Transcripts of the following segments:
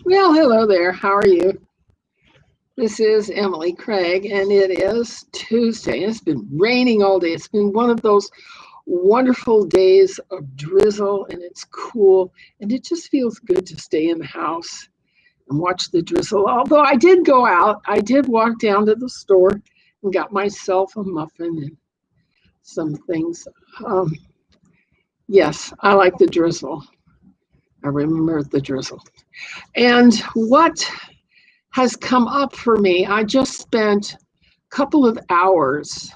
Well, hello there. How are you? This is Emily Craig, and it is Tuesday. It's been raining all day. It's been one of those wonderful days of drizzle, and it's cool, and it just feels good to stay in the house and watch the drizzle. Although I did go out, I did walk down to the store and got myself a muffin and some things. Yes, I like the drizzle. I remember the drizzle. And what has come up for me, I just spent a couple of hours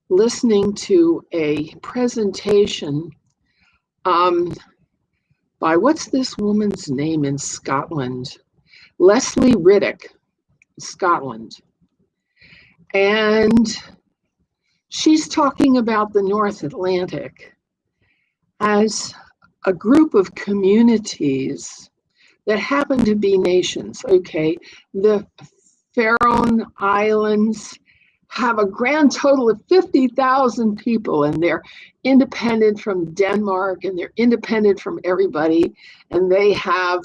listening to a presentation by, what's this woman's name in Scotland? Leslie Riddick, Scotland. And she's talking about the North Atlantic as a group of communities that happen to be nations. Okay, the Faroe Islands have a grand total of 50,000 people, and they're independent from Denmark, and they're independent from everybody, and they have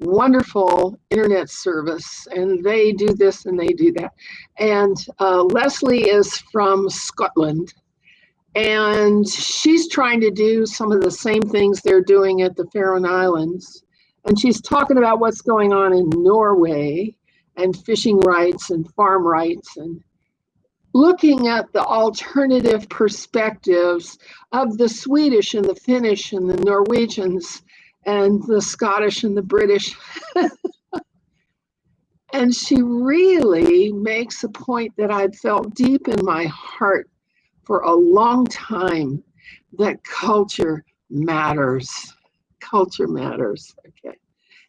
wonderful internet service, and they do this and they do that. And Leslie is from Scotland, and she's trying to do some of the same things they're doing at the Faroe Islands. And she's talking about what's going on in Norway and fishing rights and farm rights, and looking at the alternative perspectives of the Swedish and the Finnish and the Norwegians and the Scottish and the British. And she really makes a point that I'd felt deep in my heart for a long time, that culture matters. Culture matters. Okay.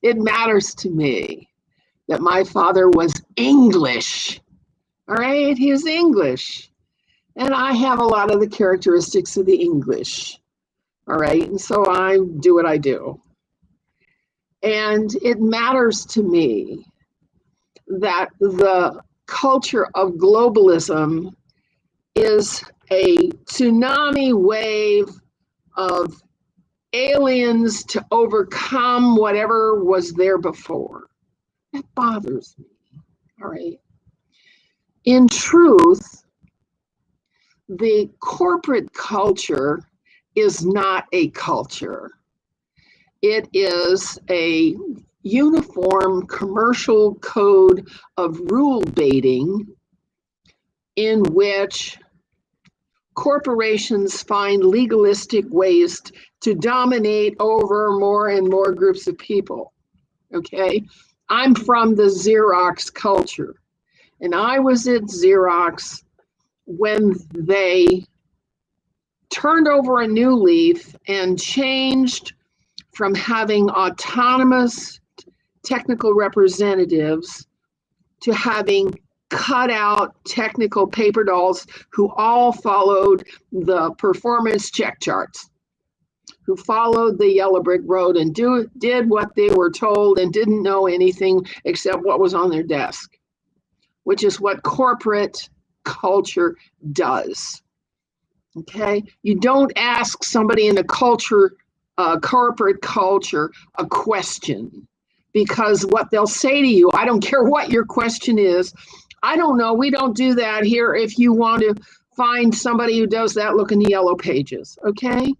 It matters to me that my father was English. All right, he was English. And I have a lot of the characteristics of the English. All right, and so I do what I do. And it matters to me that the culture of globalism is a tsunami wave of aliens to overcome whatever was there before. That bothers me. All right. In truth, the corporate culture is not a culture. It is a uniform commercial code of rule baiting in which corporations find legalistic ways to dominate over more and more groups of people. Okay, I'm from the Xerox culture, and I was at Xerox when they turned over a new leaf and changed from having autonomous technical representatives to having cut out technical paper dolls who all followed the performance check charts, who followed the yellow brick road and did what they were told and didn't know anything except what was on their desk, which is what corporate culture does. Okay, you don't ask somebody in a corporate culture a question, because what they'll say to you, I don't care what your question is, I don't know, we don't do that here. If you want to find somebody who does that, look in the yellow pages. Okay,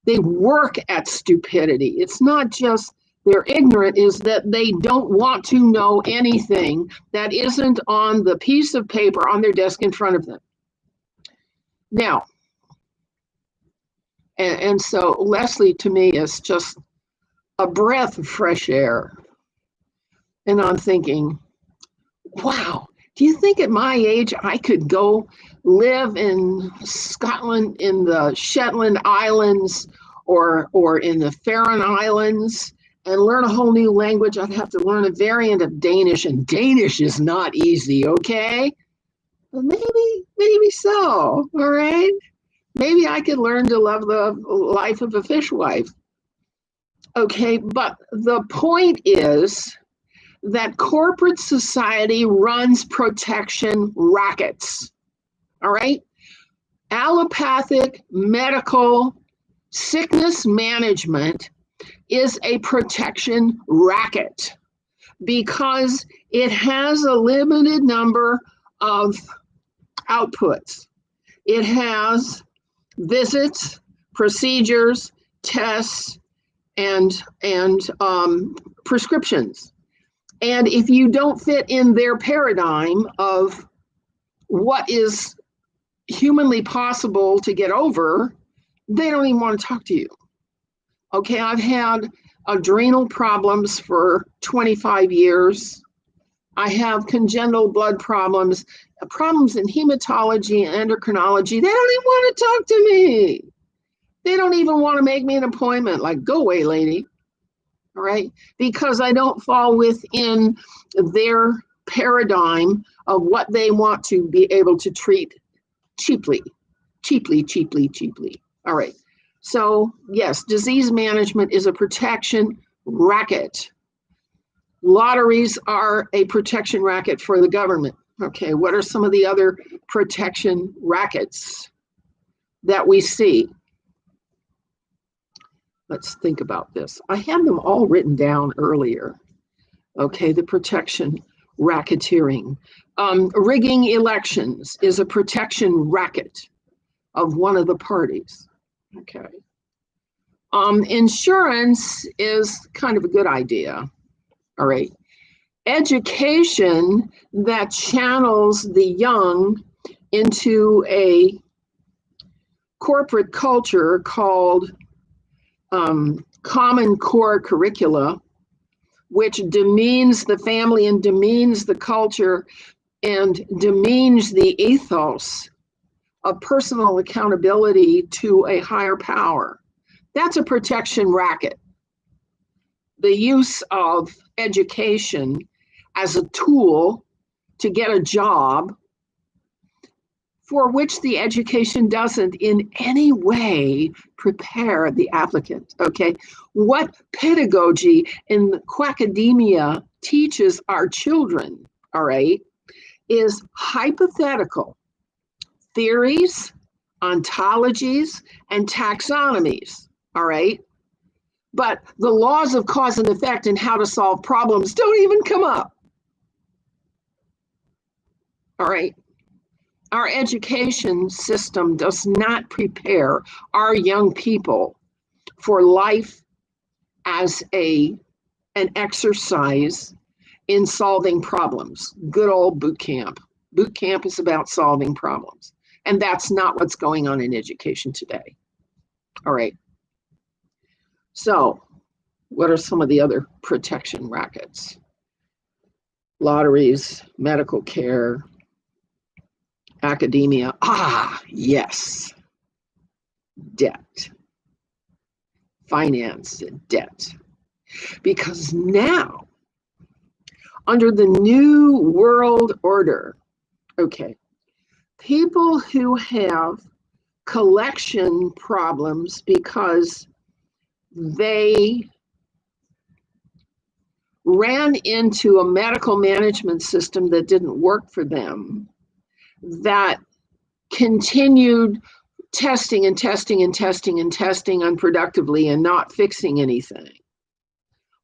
they work at stupidity. It's not just they're ignorant, is that they don't want to know anything that isn't on the piece of paper on their desk in front of them. Now, and so Leslie to me is just a breath of fresh air. And I'm thinking, wow, do you think at my age I could go live in Scotland, in the Shetland Islands, or in the Faroe Islands, and learn a whole new language? I'd have to learn a variant of Danish, and Danish is not easy, okay? But maybe so, all right? Maybe I could learn to love the life of a fishwife. Okay, but the point is that corporate society runs protection rackets, all right? Allopathic medical sickness management is a protection racket because it has a limited number of outputs. It has visits, procedures, tests, and prescriptions. And if you don't fit in their paradigm of what is humanly possible to get over, they don't even want to talk to you. Okay, I've had adrenal problems for 25 years. I have congenital blood problems, problems in hematology and endocrinology. They don't even want to talk to me. They don't even want to make me an appointment. Like, go away, lady. All right, because I don't fall within their paradigm of what they want to be able to treat cheaply. All right, so yes, disease management is a protection racket. Lotteries are a protection racket for the government. Okay, what are some of the other protection rackets that we see? Let's think about this. I had them all written down earlier. Okay, the protection racketeering. Rigging elections is a protection racket of one of the parties. Okay. Insurance is kind of a good idea. All right. Education that channels the young into a corporate culture called Common Core curricula, which demeans the family and demeans the culture and demeans the ethos of personal accountability to a higher power. That's a protection racket. The use of education as a tool to get a job for which the education doesn't in any way prepare the applicant, okay? What pedagogy in quackademia teaches our children, all right, is hypothetical theories, ontologies, and taxonomies, all right? But the laws of cause and effect and how to solve problems don't even come up, all right? Our education system does not prepare our young people for life as an exercise in solving problems. Good old boot camp. Boot camp is about solving problems. And that's not what's going on in education today. All right. So, what are some of the other protection rackets? Lotteries, medical care, academia. Yes. Debt. Finance and debt. Because now, under the new world order, okay, people who have collection problems because they ran into a medical management system that didn't work for them, that continued testing unproductively and not fixing anything,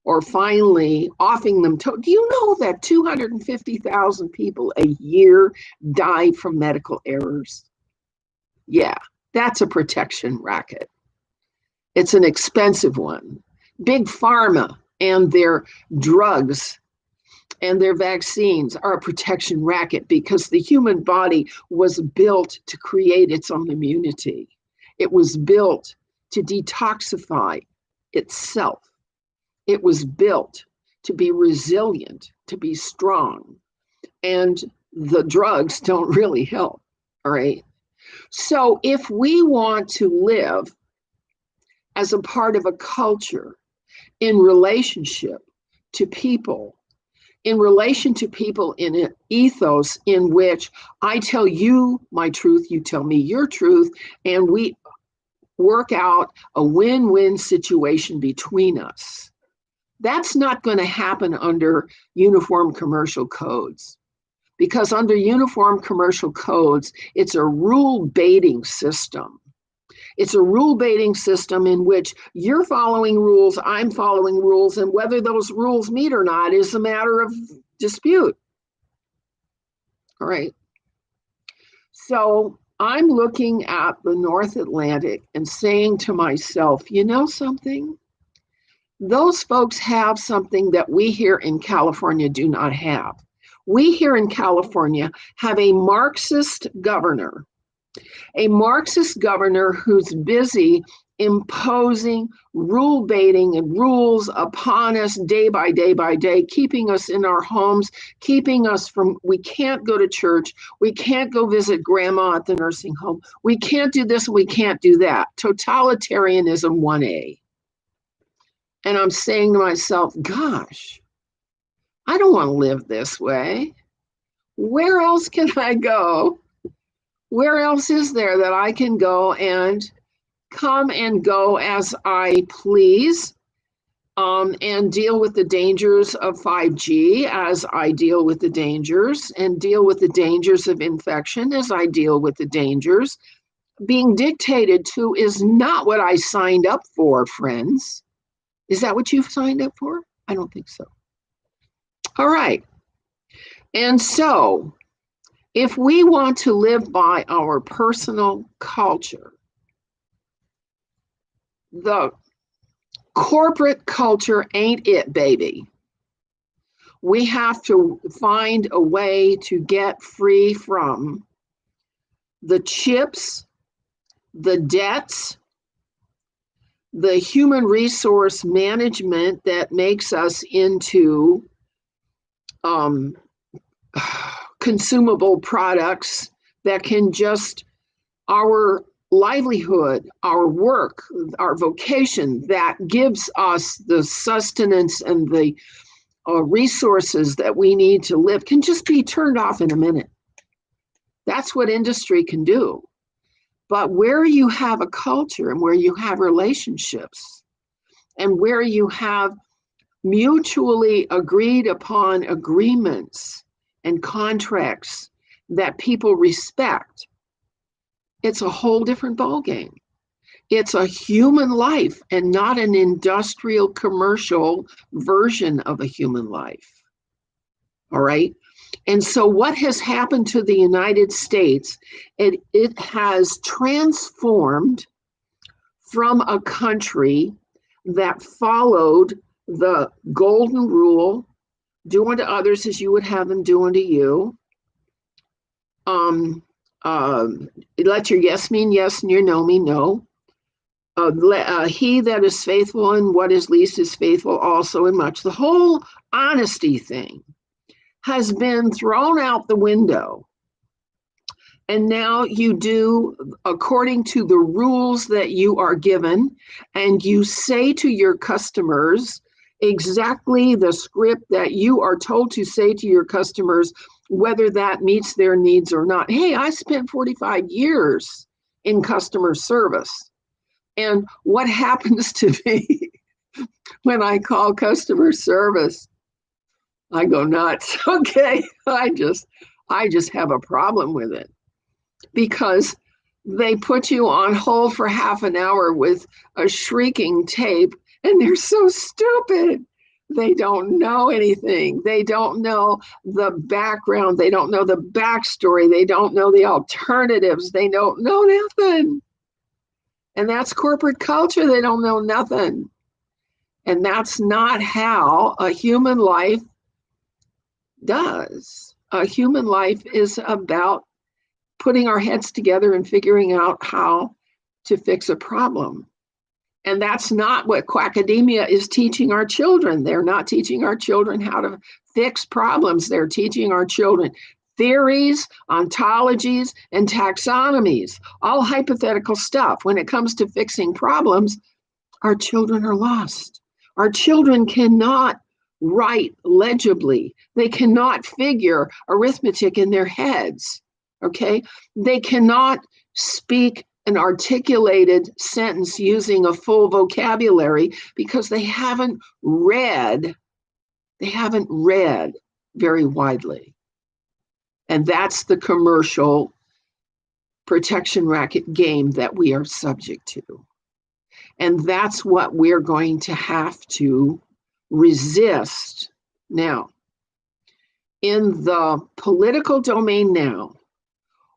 or finally offing them. Do you know that 250,000 people a year die from medical errors? Yeah, that's a protection racket. It's an expensive one. Big pharma and their drugs and their vaccines are a protection racket because the human body was built to create its own immunity. It was built to detoxify itself. It was built to be resilient, to be strong. And the drugs don't really help, all right? So if we want to live as a part of a culture in relationship to people, in relation to people in an ethos in which I tell you my truth, you tell me your truth, and we work out a win-win situation between us. That's not going to happen under uniform commercial codes, because under uniform commercial codes, it's a rule baiting system. It's a rule-baiting system in which you're following rules, I'm following rules, and whether those rules meet or not is a matter of dispute. All right. So I'm looking at the North Atlantic and saying to myself, you know something? Those folks have something that we here in California do not have. We here in California have a Marxist governor who's busy imposing rule baiting and rules upon us day by day by day, keeping us in our homes, keeping us from, we can't go to church, we can't go visit grandma at the nursing home, we can't do this, we can't do that. Totalitarianism 1A. And I'm saying to myself, gosh, I don't want to live this way. Where else can I go? Where else is there that I can go and come and go as I please, and deal with the dangers of 5G as I deal with the dangers, and deal with the dangers of infection as I deal with the dangers? Being dictated to is not what I signed up for, friends. Is that what you've signed up for? I don't think so. All right. And so, if we want to live by our personal culture, the corporate culture ain't it, baby. We have to find a way to get free from the chips, the debts, the human resource management that makes us into consumable products that can just, our livelihood, our work, our vocation that gives us the sustenance and the resources that we need to live can just be turned off in a minute. That's what industry can do. But where you have a culture and where you have relationships and where you have mutually agreed upon agreements and contracts that people respect, it's a whole different ballgame. It's a human life and not an industrial commercial version of a human life. All right. And so what has happened to the United States, it has transformed from a country that followed the golden rule, do unto others as you would have them do unto you. Let your yes mean yes and your no mean no. He that is faithful in what is least is faithful also in much. The whole honesty thing has been thrown out the window. And now you do according to the rules that you are given, and you say to your customers exactly the script that you are told to say to your customers, whether that meets their needs or not. Hey, I spent 45 years in customer service. And what happens to me when I call customer service? I go nuts. Okay, I just have a problem with it, because they put you on hold for half an hour with a shrieking tape, and they're so stupid. They don't know anything. They don't know the background. They don't know the backstory. They don't know the alternatives. They don't know nothing. And that's corporate culture. They don't know nothing. And that's not how a human life does. A human life is about putting our heads together and figuring out how to fix a problem. And that's not what quackademia is teaching our children. They're not teaching our children how to fix problems. They're teaching our children theories, ontologies, and taxonomies, all hypothetical stuff. When it comes to fixing problems, our children are lost. Our children cannot write legibly. They cannot figure arithmetic in their heads, okay? They cannot speak an articulated sentence using a full vocabulary because they haven't read very widely. And that's the commercial protection racket game that we are subject to. And that's what we're going to have to resist now. In the political domain now,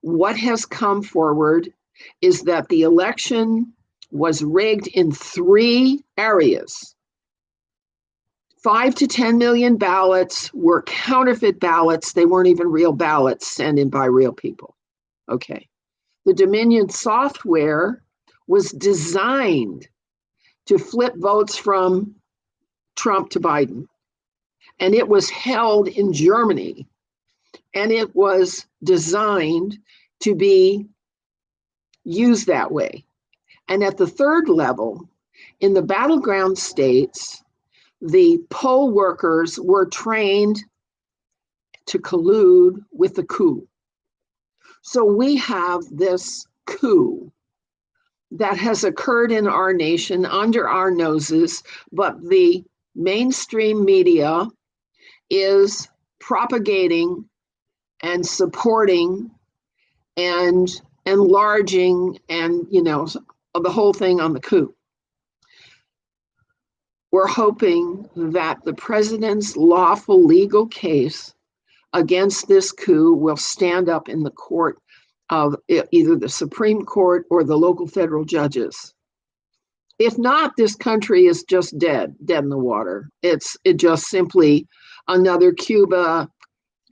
what has come forward is that the election was rigged in 3 areas. 5 to 10 million ballots were counterfeit ballots. They weren't even real ballots sent in by real people. Okay. The Dominion software was designed to flip votes from Trump to Biden. And it was held in Germany. And it was designed to be used that way. And at the 3rd level, in the battleground states, the poll workers were trained to collude with the coup. So we have this coup that has occurred in our nation under our noses, but the mainstream media is propagating and supporting and enlarging and, the whole thing on the coup. We're hoping that the president's lawful legal case against this coup will stand up in the court of either the Supreme Court or the local federal judges. If not, this country is just dead in the water. It just simply another Cuba,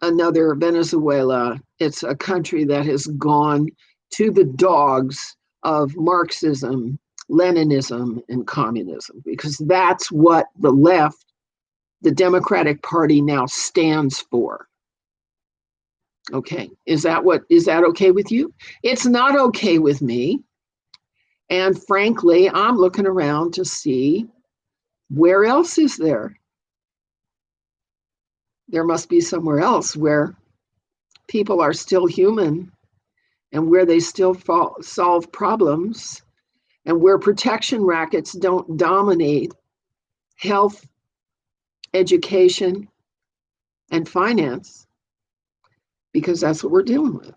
another Venezuela. It's a country that has gone to the dogs of Marxism, Leninism, and communism, because that's what the left, the Democratic Party, now stands for. Okay, is that okay with you? It's not okay with me. And frankly, I'm looking around to see where else is there. There must be somewhere else where people are still human and where they still solve problems and where protection rackets don't dominate health, education, and finance, because that's what we're dealing with.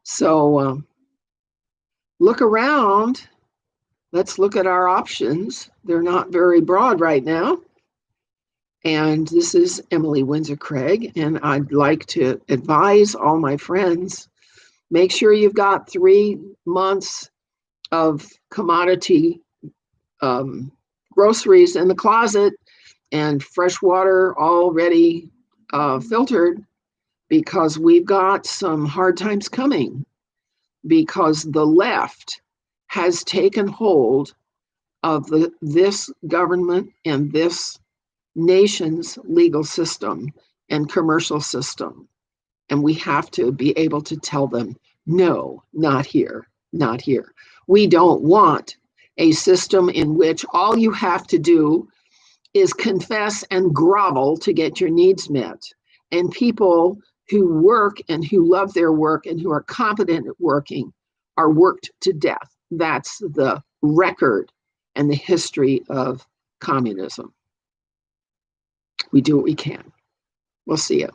So look around. Let's look at our options. They're not very broad right now. And this is Emily Windsor Craig, and I'd like to advise all my friends, make sure you've got 3 months of commodity groceries in the closet and fresh water already filtered, because we've got some hard times coming, because the left has taken hold of this government and this nation's legal system and commercial system. And we have to be able to tell them, no, not here, not here. We don't want a system in which all you have to do is confess and grovel to get your needs met. And people who work and who love their work and who are competent at working are worked to death. That's the record and the history of communism. We do what we can. We'll see you.